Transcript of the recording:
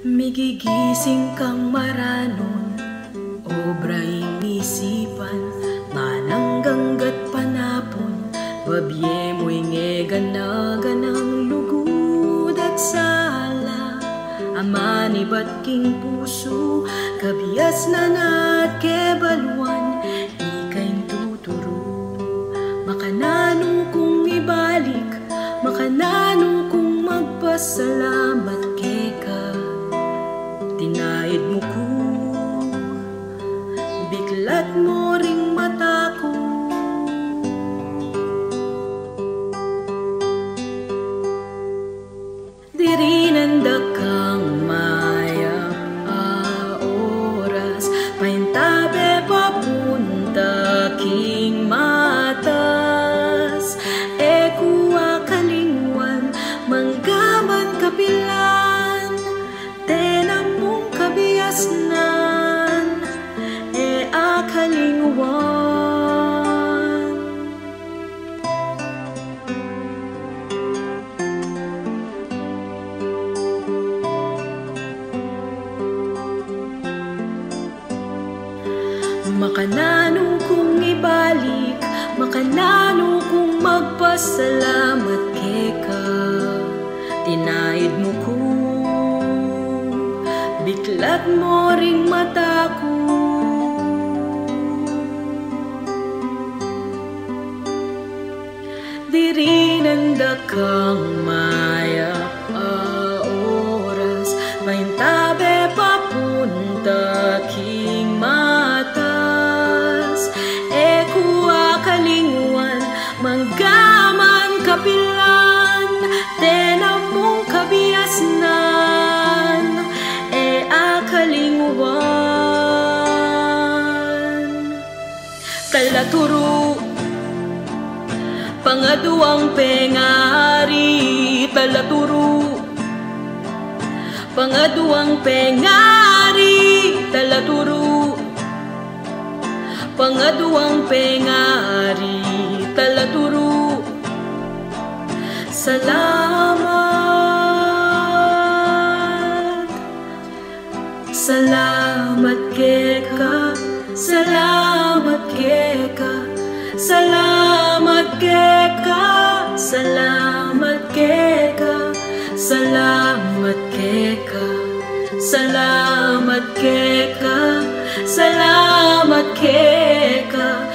Migigising kang maranon, obra'y isipan, manangganggat panapon, babie mo'y ngeganaganang lugud at sala. Amani ba't king puso, kabias na na't kebaluan, ikain tuturo. Makananu kung ibalik, makananu kung magpasalamat, keka. Tinaid mo ko, biklat mo ring mata ko. Direnan dakang mayap oras, paintabe papunta king matas. Kuwa kalingwan, manggaman kapilan, tenamong kabiasnan, akalingwan. Makananu kung ibalik, makananu kung magpasalamat, keka. Tinaid mo ko, biklat mo ring mata ko. Direnan dakang mayap oras, paintabe papunta king matas. Kuwa kalingwan, manggaman kapilan, tenamong kabiasnan, akalingwan. Talaturu, pangaduang pengari. Talaturu, pangaduang pengari. Talaturu, pangaduang pengari. Talaturu, salamat. Salamat, keka. Salamat, keka. Salamat, keka. Salamat, keka. Salamat, keka. Salamat, keka. Salamat, keka.